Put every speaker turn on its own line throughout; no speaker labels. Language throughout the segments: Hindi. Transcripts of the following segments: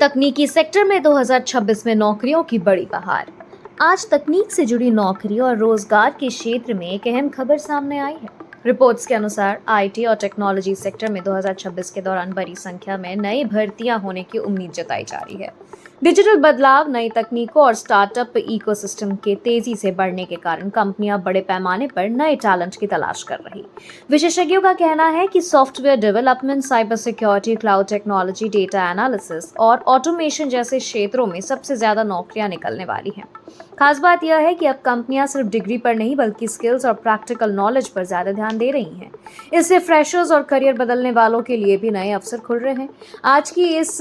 तकनीकी सेक्टर में 2026 में नौकरियों की बड़ी बहार। आज तकनीक से जुड़ी नौकरी और रोजगार के क्षेत्र में एक अहम खबर सामने आई है। रिपोर्ट्स के अनुसार आईटी और टेक्नोलॉजी सेक्टर में 2026 के दौरान बड़ी संख्या में नई भर्तियां होने की उम्मीद जताई जा रही है। डिजिटल बदलाव, नई तकनीकों और स्टार्टअप इकोसिस्टम के तेजी से बढ़ने के कारण कंपनियां बड़े पैमाने पर नए टैलेंट की तलाश कर रही। विशेषज्ञों का कहना है कि software development, cyber security, cloud technology, data analysis और ऑटोमेशन जैसे क्षेत्रों में सबसे ज्यादा नौकरियां निकलने वाली हैं। खास बात यह है कि अब कंपनियां सिर्फ डिग्री पर नहीं बल्कि स्किल्स और प्रैक्टिकल नॉलेज पर ज्यादा ध्यान दे रही हैं। इससे फ्रेशर्स और करियर बदलने वालों के लिए भी नए अवसर खुल रहे हैं। आज की इस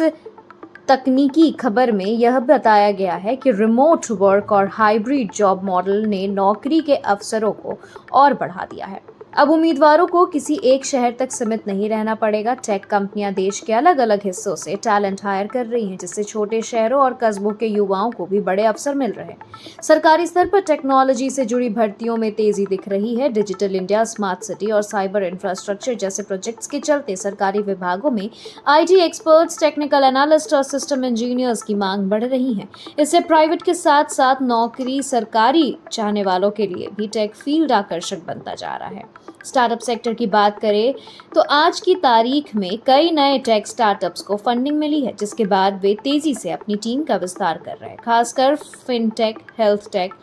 तकनीकी खबर में यह बताया गया है कि रिमोट वर्क और हाइब्रिड जॉब मॉडल ने नौकरी के अवसरों को और बढ़ा दिया है। अब उम्मीदवारों को किसी एक शहर तक सीमित नहीं रहना पड़ेगा। टेक कंपनियां देश के अलग अलग हिस्सों से टैलेंट हायर कर रही हैं, जिससे छोटे शहरों और कस्बों के युवाओं को भी बड़े अवसर मिल रहे हैं। सरकारी स्तर पर टेक्नोलॉजी से जुड़ी भर्तियों में तेजी दिख रही है। डिजिटल इंडिया, स्मार्ट सिटी और साइबर इंफ्रास्ट्रक्चर जैसे प्रोजेक्ट्स के चलते सरकारी विभागों में आईटी एक्सपर्ट्स, टेक्निकल एनालिस्ट और सिस्टम इंजीनियर्स की मांग बढ़ रही है। इससे प्राइवेट के साथ साथ नौकरी सरकारी चाहने वालों के लिए भी टेक फील्ड आकर्षक बनता जा रहा है। स्टार्टअप सेक्टर की बात करें तो आज की तारीख में कई नए टेक स्टार्टअप्स को फंडिंग मिली है, जिसके बाद वे तेजी से अपनी टीम का विस्तार कर रहे हैं। खासकर फिनटेक, हेल्थ टेक,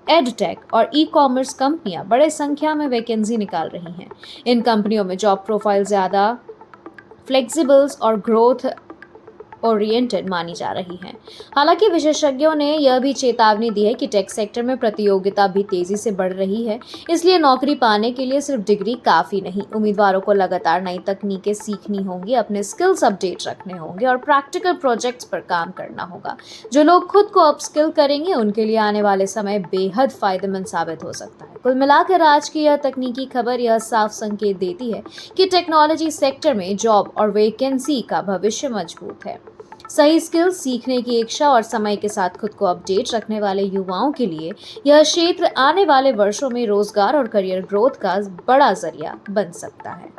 एडटेक और ई कॉमर्स कंपनियां बड़े संख्या में वैकेंसी निकाल रही हैं। इन कंपनियों में जॉब प्रोफाइल ज्यादा फ्लेक्सिबल्स और ग्रोथ ओरिएंटेड मानी जा रही हैं। हालांकि विशेषज्ञों ने यह भी चेतावनी दी है कि टेक सेक्टर में प्रतियोगिता भी तेजी से बढ़ रही है, इसलिए नौकरी पाने के लिए सिर्फ डिग्री काफी नहीं। उम्मीदवारों को लगातार नई तकनीकें सीखनी होंगी, अपने स्किल्स अपडेट रखने होंगे और प्रैक्टिकल प्रोजेक्ट्स पर काम करना होगा। जो लोग खुद को अपस्किल करेंगे, उनके लिए आने वाले समय बेहद फायदेमंद साबित हो सकता है। कुल मिलाकर आज की यह तकनीकी खबर यह साफ संकेत देती है कि टेक्नोलॉजी सेक्टर में जॉब और वैकेंसी का भविष्य मजबूत है। सही स्किल्स, सीखने की इच्छा और समय के साथ खुद को अपडेट रखने वाले युवाओं के लिए यह क्षेत्र आने वाले वर्षों में रोजगार और करियर ग्रोथ का बड़ा जरिया बन सकता है।